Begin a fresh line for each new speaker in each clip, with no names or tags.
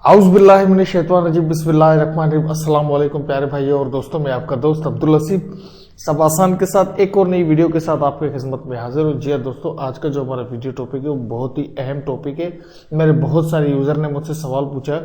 आउज़ुबिल्लाहिमिनश्शैतानिर्रजीम बिस्मिल्लाहिर्रहमानिर्रहीम। अस्सलाम वालेकुम प्यारे भाइयों और दोस्तों, मैं आपका दोस्त अब्दुल लसीफ सब आसान के साथ एक और नई वीडियो के साथ आपकी खिदमत में हाजिर हूँ। जी दोस्तों, आज का जो हमारा वीडियो टॉपिक है वो बहुत ही अहम टॉपिक है। मेरे बहुत सारे यूज़र ने मुझसे सवाल पूछा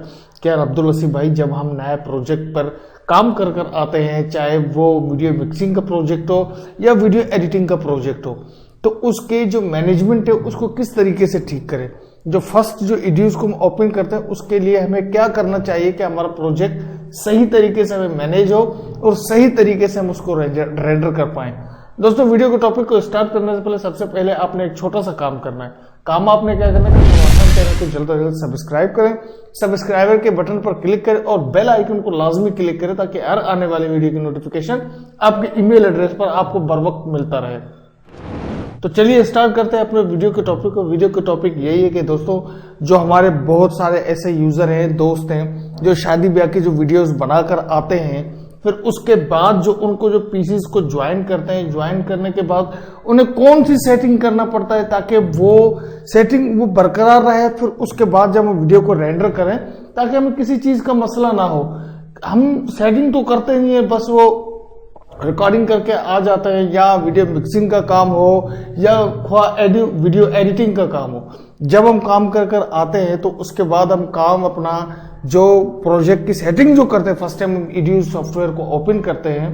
कि यार अब्दुल लसीफ भाई, जब हम नए प्रोजेक्ट पर काम कर आते हैं, चाहे वो वीडियो मिक्सिंग का प्रोजेक्ट हो या वीडियो एडिटिंग का प्रोजेक्ट हो, तो उसके जो मैनेजमेंट है उसको किस तरीके से ठीक करें। जो फर्स्ट जो एड्यूस को हम ओपन करते हैं उसके लिए हमें क्या करना चाहिए कि हमारा प्रोजेक्ट सही तरीके से हमें मैनेज हो और सही तरीके से हम उसको रेंडर कर पाएं। दोस्तों, वीडियो के टॉपिक को स्टार्ट करने से पहले सबसे पहले आपने एक छोटा सा काम करना है। काम आपने क्या करना है कि चैनल को जल्द से जल्द सब्सक्राइब करें, सब्सक्राइबर के बटन पर क्लिक करें और बेल आइकन को लाजमी क्लिक करें ताकि हर आने वाली वीडियो की नोटिफिकेशन आपके ईमेल एड्रेस पर आपको बर वक्त मिलता रहे। तो चलिए स्टार्ट करते हैं अपने वीडियो के टॉपिक को। वीडियो के टॉपिक यही है कि दोस्तों, जो हमारे बहुत सारे ऐसे यूजर हैं, दोस्त हैं, जो शादी ब्याह की जो वीडियोस बनाकर आते हैं, फिर उसके बाद जो उनको जो पीसीस को ज्वाइन करते हैं, ज्वाइन करने के बाद उन्हें कौन सी सेटिंग करना पड़ता है ताकि वो सेटिंग वो बरकरार रहे। फिर उसके बाद जब हम वीडियो को रेंडर करें ताकि हमें किसी चीज का मसला ना हो। हम सेटिंग तो करते नहीं है, बस वो रिकॉर्डिंग करके आ जाता है, या वीडियो मिक्सिंग का काम हो या वीडियो एडिटिंग का काम हो। जब हम काम कर आते हैं तो उसके बाद हम काम अपना जो प्रोजेक्ट की सेटिंग जो करते हैं, फर्स्ट टाइम हम एड्यूस सॉफ्टवेयर को ओपन करते हैं,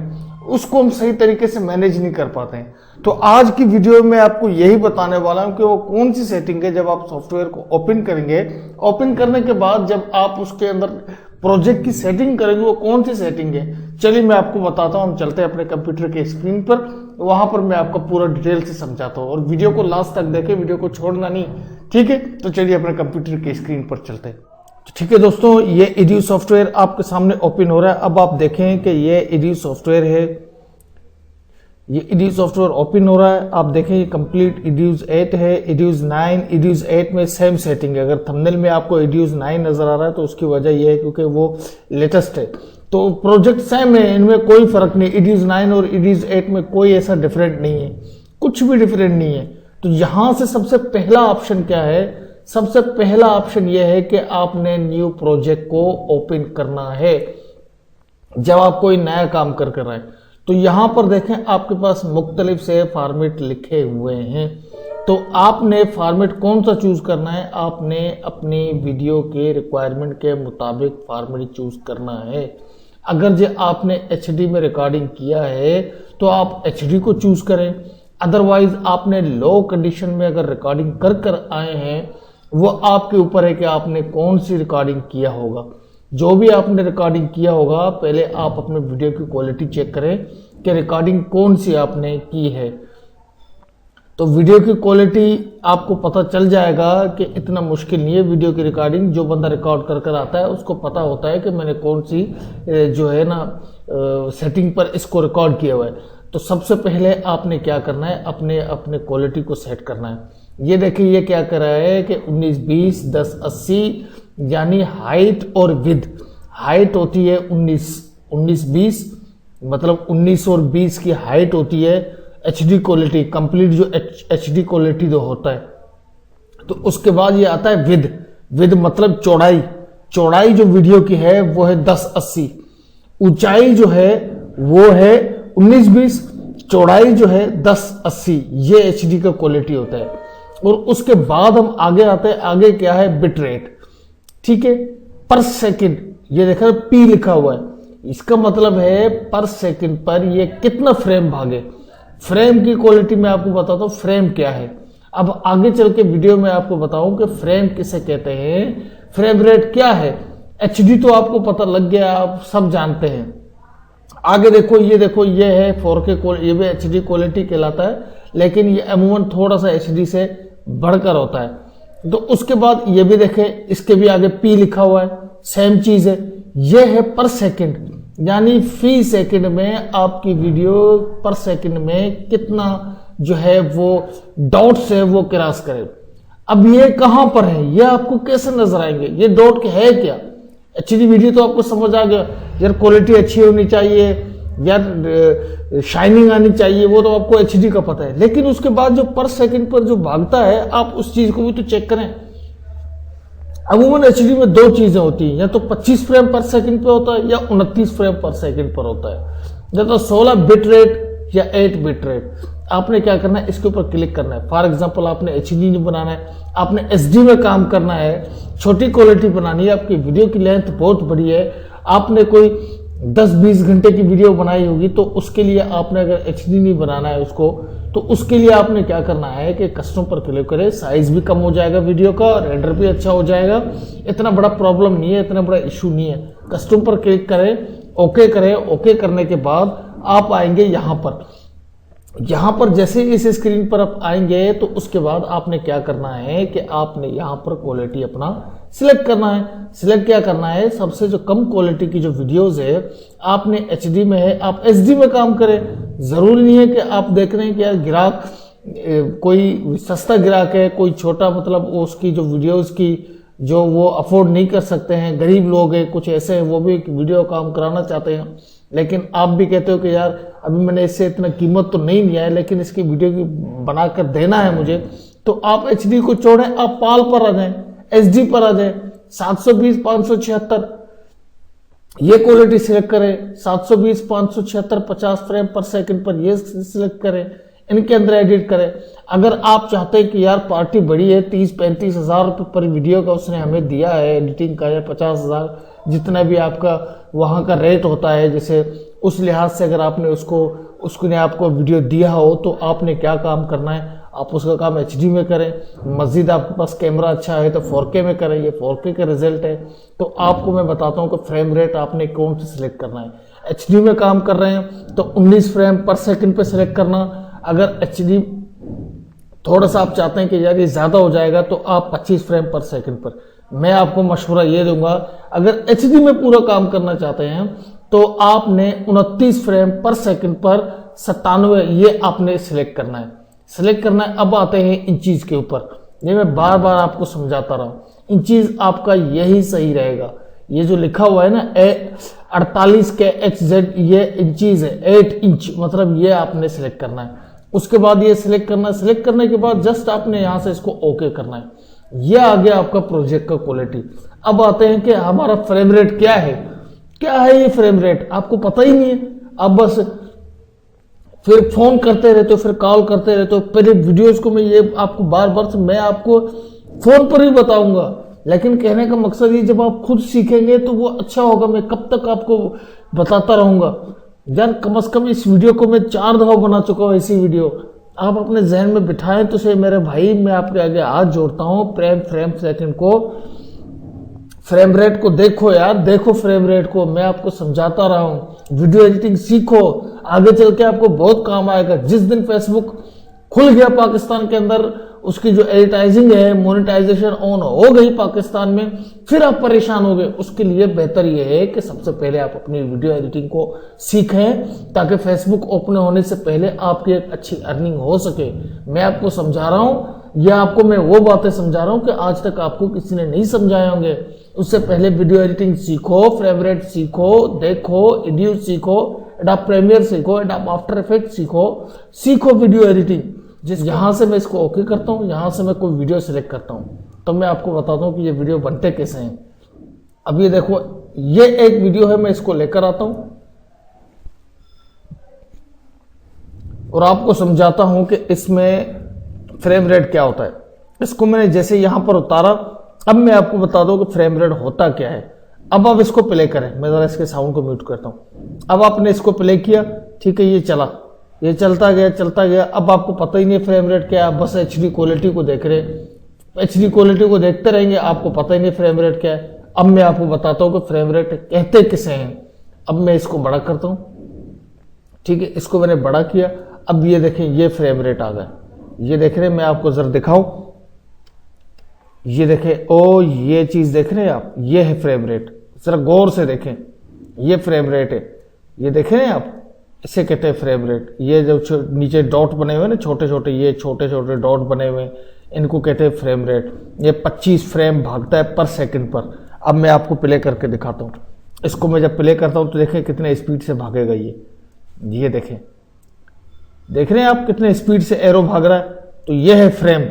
उसको हम सही तरीके से मैनेज नहीं कर पाते हैं। तो आज की वीडियो में आपको यही बताने वाला हूं कि वो कौन सी सेटिंग है। जब आप सॉफ्टवेयर को ओपन करेंगे, ओपन करने के बाद जब आप उसके अंदर प्रोजेक्ट की सेटिंग करेंगे, वो कौन सी सेटिंग है, चलिए मैं आपको बताता हूं। हम चलते हैं अपने कंप्यूटर के स्क्रीन पर, वहां पर मैं आपको पूरा डिटेल से समझाता हूं और वीडियो को लास्ट तक देखें, वीडियो को छोड़ना नहीं, ठीक है। तो चलिए अपने कंप्यूटर के स्क्रीन पर चलते हैं। ठीक है दोस्तों, ये एड्यूस सॉफ्टवेयर आपके सामने ओपन हो रहा है। अब आप देखें कि ये एड्यूस सॉफ्टवेयर है, ये एड्यूस सॉफ्टवेयर ओपन हो रहा है। आप देखें ये कंप्लीट एड्यूस 8 है, एड्यूस 9, एड्यूस 8 में सेम सेटिंग है। अगर थंबनेल में आपको एड्यूस 9 नजर आ रहा है तो उसकी वजह यह है क्योंकि वो लेटेस्ट है। तो प्रोजेक्ट सेम है, इनमें कोई फर्क नहीं। एड्यूस 9 और एड्यूस 8 में कोई ऐसा डिफरेंट नहीं है, कुछ भी डिफरेंट नहीं है। तो यहां से सबसे पहला ऑप्शन क्या है? सबसे पहला ऑप्शन यह है कि आपने न्यू प्रोजेक्ट को ओपन करना है जब आप कोई नया काम कर रहे हैं। तो यहां पर देखें आपके पास मुख्तलिफ से फॉर्मेट लिखे हुए हैं। तो आपने फॉर्मेट कौन सा चूज करना है? आपने अपनी वीडियो के रिक्वायरमेंट के मुताबिक फॉर्मेट चूज करना है। अगर जो आपने HD में रिकॉर्डिंग किया है तो आप HD को चूज करें। अदरवाइज आपने लो कंडीशन में अगर रिकॉर्डिंग कर आए हैं, वो आपके ऊपर है कि आपने कौन सी रिकॉर्डिंग किया होगा। जो भी आपने रिकॉर्डिंग किया होगा, पहले आप अपने वीडियो की क्वालिटी चेक करें कि रिकॉर्डिंग कौन सी आपने की है। तो वीडियो की क्वालिटी आपको पता चल जाएगा कि इतना मुश्किल नहीं है वीडियो की रिकॉर्डिंग। जो बंदा रिकॉर्ड कर आता है उसको पता होता है कि मैंने कौन सी जो है ना सेटिंग पर इसको रिकॉर्ड किया हुआ है। तो सबसे पहले आपने क्या करना है, अपने क्वालिटी को सेट करना है। ये देखिए ये क्या कर रहा है कि 1920 1080 यानी हाइट और विद। हाइट होती है 1920, मतलब 19 और 20 की हाइट होती है। HD क्वालिटी कंप्लीट जो HD क्वालिटी जो होता है, तो उसके बाद ये आता है विद। विद मतलब चौड़ाई जो वीडियो की है वो है 1080। ऊंचाई जो है वो है 1920, चौड़ाई जो है 1080। ये HD का क्वालिटी होता है। और उसके बाद हम आगे आते हैं। आगे क्या है? बिट रेट, ठीक है, पर सेकंड। ये देखा P लिखा हुआ है, इसका मतलब है पर सेकंड पर ये कितना फ्रेम भागे। फ्रेम की क्वालिटी मैं आपको बताता हूं फ्रेम क्या है। अब आगे चल के वीडियो में आपको बताऊं कि फ्रेम किसे कहते हैं, फ्रेम रेट क्या है। HD तो आपको पता लग गया, आप सब जानते हैं। आगे देखो ये है 4K, ये भी HD क्वालिटी कहलाता है, लेकिन ये अमूमन थोड़ा सा HD से बढ़कर होता है। तो उसके बाद ये भी देखें, इसके भी आगे P लिखा हुआ है, सेम चीज है। ये है पर सेकंड, यानी फी सेकंड में आपकी वीडियो पर सेकंड में कितना जो है वो डॉट्स है वो क्रॉस करे। अब ये कहां पर है, ये आपको कैसे नजर आएंगे? ये डॉट है क्या? HD वीडियो तो आपको समझ आ गया यार, क्वालिटी अच्छी होनी चाहिए यार, शाइनिंग आनी चाहिए, वो तो आपको HD का पता है। लेकिन उसके बाद जो पर सेकंड पर जो भागता है, आप उस चीज को भी तो चेक करें। अमूमन एचडी में दो चीजें होती हैं, या तो 25 फ्रेम पर सेकंड पे होता है या 29 फ्रेम पर सेकंड पर होता है। या तो 16 बिट रेट या 8 बिट रेट। आपने क्या करना है, इसके ऊपर क्लिक करना है। फॉर एग्जांपल आपने एचडी नहीं बनाना है, आपने एसडी में काम करना है, छोटी क्वालिटी बनानी है, आपकी वीडियो की लेंथ बहुत बड़ी है, आपने कोई 10-20 घंटे की वीडियो बनाई होगी, तो उसके लिए आपने अगर एचडी नहीं बनाना है उसको, तो उसके लिए आपने क्या करना है कि कस्टम पर क्लिक करें, साइज भी कम हो जाएगा वीडियो का, रेंडर भी अच्छा हो जाएगा, इतना बड़ा प्रॉब्लम नहीं है, इतना बड़ा इशू नहीं है। कस्टम पर क्लिक करें, ओके करें। ओके करने के बाद आप आएंगे यहाँ पर जैसे इस स्क्रीन पर आप आएंगे तो उसके बाद आपने क्या करना है कि आपने यहाँ पर क्वालिटी अपना सिलेक्ट करना है। सिलेक्ट क्या करना है, सबसे जो कम क्वालिटी की जो वीडियोस है आपने एचडी में है, आप एचडी में काम करें। जरूरी नहीं है कि आप देख रहे हैं कि यार ग्राहक कोई सस्ता ग्राहक है, कोई छोटा, मतलब उसकी जो वीडियोस की जो वो अफोर्ड नहीं कर सकते हैं, गरीब लोग हैं, कुछ ऐसे हैं वो भी वीडियो काम कराना चाहते हैं, लेकिन आप भी कहते हो कि यार अभी मैंने इससे इतना कीमत तो नहीं लिया है, लेकिन इसकी वीडियो की बनाकर देना है मुझे, तो आप एचडी को छोड़ें, आप पाल पर आ जाएं, एचडी पर आ जाएं, 720 576 ये क्वालिटी सिलेक्ट करें, 720 576 50 फ्रेम पर सेकंड पर ये सिलेक्ट करें, इनके अंदर एडिट करें। अगर आप चाहते हैं कि यार पार्टी बड़ी है, 30-35 हज़ार रुपये पर वीडियो का उसने हमें दिया है एडिटिंग का, या 50,000 जितना भी आपका वहाँ का रेट होता है, जैसे उस लिहाज से अगर आपने उसने आपको वीडियो दिया हो, तो आपने क्या काम करना है, आप उसका काम एचडी में करें। मस्जिद आपके पास कैमरा अच्छा है तो 4K में करें, ये 4K का रिजल्ट है। तो आपको मैं बताता हूँ कि फ्रेम रेट आपने कौन सा सिलेक्ट करना है। एचडी में काम कर रहे हैं तो 19 फ्रेम पर सेकंड पे सिलेक्ट करना। अगर एचडी थोड़ा सा आप चाहते हैं कि यार ये ज़्यादा हो जाएगा, तो आप 25 फ्रेम पर सेकंड पर। मैं आपको मशवरा ये दूंगा, अगर एचडी में पूरा काम करना चाहते हैं तो आपने 29 फ्रेम पर सेकंड पर 97 ये आपने सिलेक्ट करना है। सिलेक्ट करना है। अब आते हैं इंचीज के ऊपर। ये मैं बार बार आपको समझाता रहा हूं, इंचीज आपका यही सही रहेगा। ये जो लिखा हुआ है ना 48 के XZ, ये इंचीज है, 8 इंच, मतलब ये आपने सिलेक्ट करना है। उसके बाद ये सिलेक्ट करना है। सिलेक्ट करने के बाद जस्ट आपने यहां से इसको ओके करना है। ये आ गया आपका प्रोजेक्ट का क्वालिटी। अब आते हैं कि हमारा फ्रेम रेट क्या है। क्या है ये फ्रेम रेट, आपको पता ही नहीं है। अब बस फिर फोन करते रहते हो, फिर कॉल करते रहते हो। पहले वीडियोस को मैं ये आपको बार बार मैं आपको फोन पर ही बताऊंगा, लेकिन कहने का मकसद ये, जब आप खुद सीखेंगे तो वो अच्छा होगा। मैं कब तक आपको बताता रहूंगा यार, कम से कम इस वीडियो को मैं 4 दफा बना चुका हूँ। ऐसी वीडियो आप अपने जहन में बिठाएं तो सही मेरे भाई। मैं आपके आगे हाथ जोड़ता हूँ। फ्रेम सेकंड को, फ्रेम रेट को देखो यार, देखो फ्रेम रेट को। मैं आपको समझाता रहा हूँ, वीडियो एडिटिंग सीखो, आगे चल के आपको बहुत काम आएगा। जिस दिन फेसबुक खुल गया पाकिस्तान के अंदर, उसकी जो एडिटाइजिंग है, मोनेटाइजेशन ऑन हो गई पाकिस्तान में, फिर आप परेशान हो गए। उसके लिए बेहतर यह है कि सबसे पहले आप अपनी वीडियो एडिटिंग को सीखें, ताकि फेसबुक ओपन होने से पहले आपकी एक अच्छी अर्निंग हो सके। मैं आपको समझा रहा हूं, या आपको मैं वो बातें समझा रहा हूं कि आज तक आपको किसी ने नहीं समझाए होंगे। उससे पहले वीडियो एडिटिंग सीखो, फ्रेम रेट सीखो, देखो, एडिट सीखो, एडोब प्रीमियर सीखो, एडोब आफ्टर इफेक्ट्स सीखो वीडियो एडिटिंग। यहां से मैं इसको ओके करता हूं, यहां से मैं कोई वीडियो सिलेक्ट करता हूं, तो मैं आपको बताता हूं कि ये वीडियो बनते कैसे हैं। अब ये देखो, ये एक वीडियो है, मैं इसको लेकर आता हूं और आपको समझाता हूं कि इसमें फ्रेम रेट क्या होता है। इसको मैंने जैसे यहां पर उतारा, अब मैं आपको बता दूं कि फ्रेम रेट होता क्या है। अब आप इसको प्ले करें, मैं जरा इसके साउंड को म्यूट करता हूं। अब आपने इसको प्ले किया, ठीक है, ये चला, ये चलता गया। अब आपको पता ही नहीं फ्रेम रेट क्या है, बस एचडी क्वालिटी को देख रहे, एचडी क्वालिटी को देखते रहेंगे, आपको पता ही नहीं फ्रेम रेट क्या है। अब मैं आपको बताता हूं कि फ्रेम रेट कहते किसे हैं। अब मैं इसको बड़ा करता हूं, ठीक है, इसको मैंने बड़ा किया। अब ये देखें, ये फ्रेम रेट आ गया, ये देख रहे हैं। मैं आपको जरा दिखाऊं, ये देखें, ओ ये चीज देख रहे हैं आप, ये है फ्रेम रेट। जरा गौर से देखें, ये फ्रेम रेट है, ये देख रहे हैं आप, इसे कहते हैं फ्रेम रेट। ये जो नीचे डॉट बने हुए ना, छोटे छोटे, ये छोटे छोटे डॉट बने हुए, इनको कहते हैं फ्रेम रेट। ये 25 फ्रेम भागता है पर सेकंड पर। अब मैं आपको प्ले करके दिखाता हूँ। इसको मैं जब प्ले करता हूँ तो देखें कितने स्पीड से भागेगा ये देखें, देख रहे हैं आप कितने स्पीड से एरो भाग रहा है। तो ये है फ्रेम,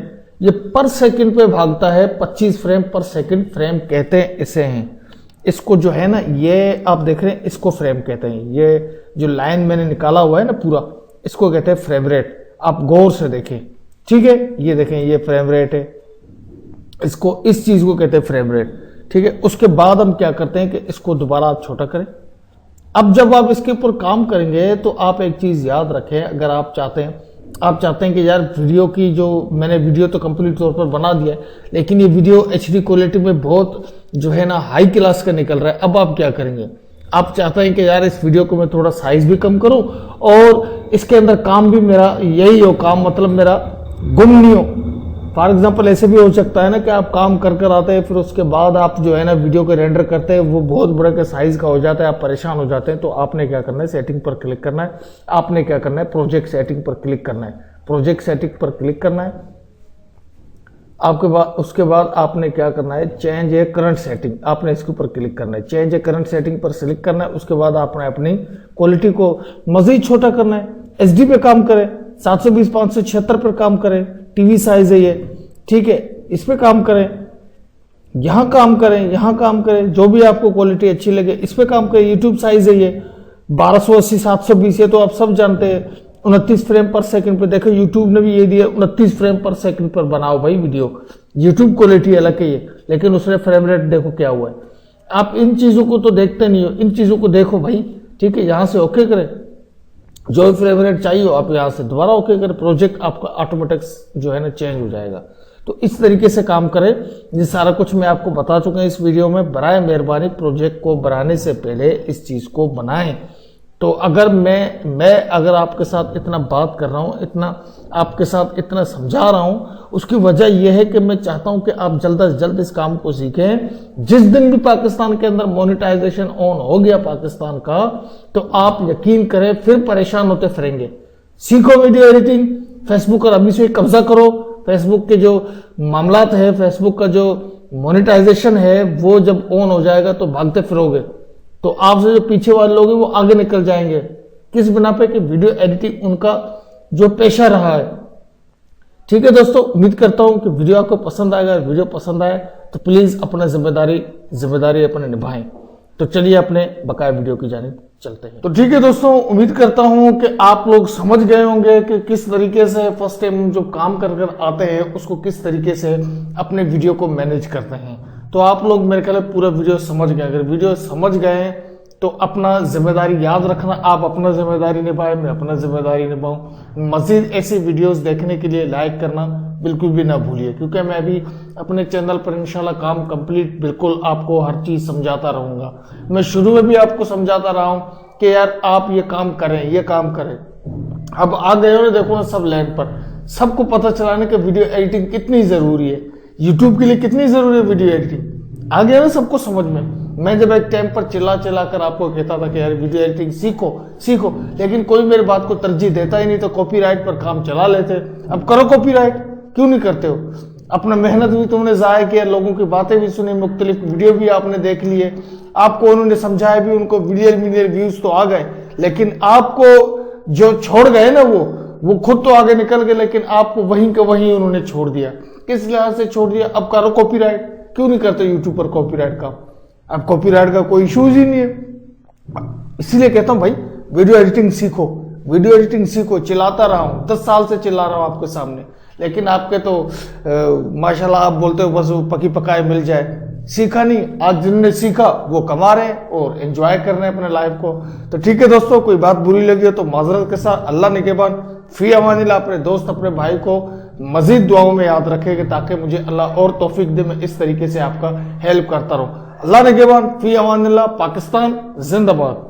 ये पर सेकंड पे भागता है, 25 फ्रेम पर सेकंड फ्रेम कहते हैं इसे हैं। इसको जो है ना, ये आप देख रहे हैं, इसको फ्रेम कहते हैं। ये जो लाइन मैंने निकाला हुआ है ना पूरा, इसको कहते हैं फ्रेम रेट। आप गौर से देखें, ठीक है, ये देखें, ये फ्रेम रेट है, इसको, इस चीज को कहते हैं फ्रेम रेट, ठीक है। उसके बाद हम क्या करते हैं कि इसको दोबारा आप छोटा करें। अब जब आप इसके ऊपर काम करेंगे तो आप एक चीज याद रखें, अगर आप चाहते हैं कि यार वीडियो की जो मैंने वीडियो तो कंप्लीट तौर पर बना दिया है, लेकिन ये वीडियो HD क्वालिटी में बहुत जो है ना हाई क्लास का निकल रहा है, अब आप क्या करेंगे, आप चाहते हैं कि यार इस वीडियो को मैं थोड़ा साइज भी कम करूं और इसके अंदर काम भी मेरा यही हो, काम मतलब मेरा गुम नहीं हो। फॉर एग्जाम्पल ऐसे भी हो सकता है ना कि आप काम कर आते हैं, फिर उसके बाद आप जो है ना वीडियो को रेंडर करते हैं, वो बहुत बड़े के साइज का हो जाता है, आप परेशान हो जाते हैं। तो आपने क्या करना है, सेटिंग पर क्लिक करना है। आपने क्या करना है, प्रोजेक्ट सेटिंग पर क्लिक करना है। प्रोजेक्ट सेटिंग पर क्लिक करना है आपके बाद, उसके बाद आपने क्या करना है, चेंज ए करंट सेटिंग, आपने इसके ऊपर क्लिक करना है। चेंज ए करंट सेटिंग पर क्लिक करना है। उसके बाद आपने अपनी क्वालिटी को मजीद छोटा करना है। HD पे काम करें, 720x576 पर काम करें, टीवी साइज है ये, ठीक है, इस पे काम करें, यहां काम करें, यहां काम करें, जो भी आपको क्वालिटी अच्छी लगे इस पे काम करें। यूट्यूब साइज है ये 1280x720 है, तो आप सब जानते हैं 29 फ्रेम पर सेकंड पे। देखो यूट्यूब ने भी ये दिया 29 फ्रेम पर सेकंड पर बनाओ भाई वीडियो। यूट्यूब क्वालिटी अलग है ये, लेकिन उसने फ्रेम रेट देखो क्या हुआ है। आप इन चीजों को तो देखते नहीं हो, इन चीजों को देखो भाई, ठीक है। यहां से ओके करें, जो फ्रेम रेट चाहिए हो आप यहां से दोबारा ओके करें, प्रोजेक्ट आपका ऑटोमेटिक जो है ना चेंज हो जाएगा। तो इस तरीके से काम करें। ये सारा कुछ मैं आपको बता चुका हूं इस वीडियो में। बराए मेहरबानी प्रोजेक्ट को बनाने से पहले इस चीज को बनाएं। तो अगर मैं अगर आपके साथ इतना बात कर रहा हूं, इतना आपके साथ इतना समझा रहा हूं, उसकी वजह यह है कि मैं चाहता हूं कि आप जल्द से जल्द इस काम को सीखें। जिस दिन भी पाकिस्तान के अंदर मोनेटाइजेशन ऑन हो गया पाकिस्तान का, तो आप यकीन करें फिर परेशान होते फिरेंगे। सीखो वीडियो एडिटिंग, फेसबुक पर अभी से कब्जा करो। फेसबुक के जो मामलात है, फेसबुक का जो मोनेटाइजेशन है, वो जब ऑन हो जाएगा तो भागते फिरोगे, तो आपसे जो पीछे वाले लोग हैं वो आगे निकल जाएंगे। किस बिना पे कि वीडियो एडिटिंग उनका जो पेशा रहा है। ठीक है दोस्तों, उम्मीद करता हूं कि वीडियो आपको पसंद आएगा। वीडियो पसंद आए तो प्लीज अपना जिम्मेदारी अपने निभाएं। तो चलिए अपने बकाया वीडियो की जानिब चलते हैं। तो ठीक है दोस्तों, उम्मीद करता हूं कि आप लोग समझ गए होंगे कि किस तरीके से फर्स्ट टाइम जो काम कर आते हैं उसको किस तरीके से अपने वीडियो को मैनेज करते हैं। तो आप लोग मेरे ख्याल पूरा वीडियो समझ गए। अगर वीडियो समझ गए तो अपना जिम्मेदारी याद रखना, आप अपना जिम्मेदारी निभाएं, मैं अपना जिम्मेदारी निभाऊं। मजीद ऐसी वीडियोस देखने के लिए लाइक करना बिल्कुल भी ना भूलिए, क्योंकि मैं भी अपने चैनल पर इंशाल्लाह काम कंप्लीट बिल्कुल आपको हर चीज समझाता रहूंगा। मैं शुरू में भी आपको समझाता रहा हूं कि यार आप ये काम करें, ये काम करें। अब आ गए हो ना, देखो ना सब लाइन पर, सबको पता चलाने कि वीडियो एडिटिंग कितनी जरूरी है, यूट्यूब के लिए कितनी जरूरी है वीडियो एडिटिंग। आ गया ना सबको समझ में। मैं जब एक टाइम पर चिल्ला कर आपको कहता था कि यार वीडियो एडिटिंग सीखो, लेकिन कोई मेरी बात को तरजीह देता ही नहीं, तो कॉपीराइट पर काम चला लेते। अब करो कॉपीराइट, क्यों नहीं करते हो? अपना मेहनत भी तुमने जाया किया, लोगों की बातें भी सुनी, मुख्तलिफ वीडियो भी आपने देख लिए, आपको उन्होंने समझाया भी, उनको मिलियन व्यूज तो आ गए, लेकिन आपको जो छोड़ गए ना वो खुद तो आगे निकल गए, लेकिन आपको वहीं का वहीं उन्होंने छोड़ दिया। किस लिहाज से छोड़ दिया? अब करो कॉपीराइट, क्यों नहीं करते यूट्यूब पर कॉपीराइट का? अब कॉपीराइट का कोई इश्यूज ही नहीं है। इसीलिए कहता हूं भाई वीडियो एडिटिंग सीखो। चिल्लाता रहा हूं, 10 साल से चिल्ला रहा हूं आपके सामने, लेकिन आपके तो माशाल्लाह आप बोलते हो बस वो पकी पकाए मिल जाए, सीखा नहीं। आज जिनने सीखा वो कमा रहे हैं और एंजॉय कर रहे हैं अपने लाइफ को। तो ठीक है दोस्तों, कोई बात बुरी लगी हो तो माजरत के साथ। अल्लाह निगहबान, फी अमानिल्लाह। अपने दोस्त अपने भाई को मजीद दुआओं में याद रखेगा ताकि मुझे अल्लाह और तौफीक दे, मैं इस तरीके से आपका हेल्प करता रहूं। अल्लाह निगहबान, फी अमानिल्लाह। पाकिस्तान जिंदाबाद।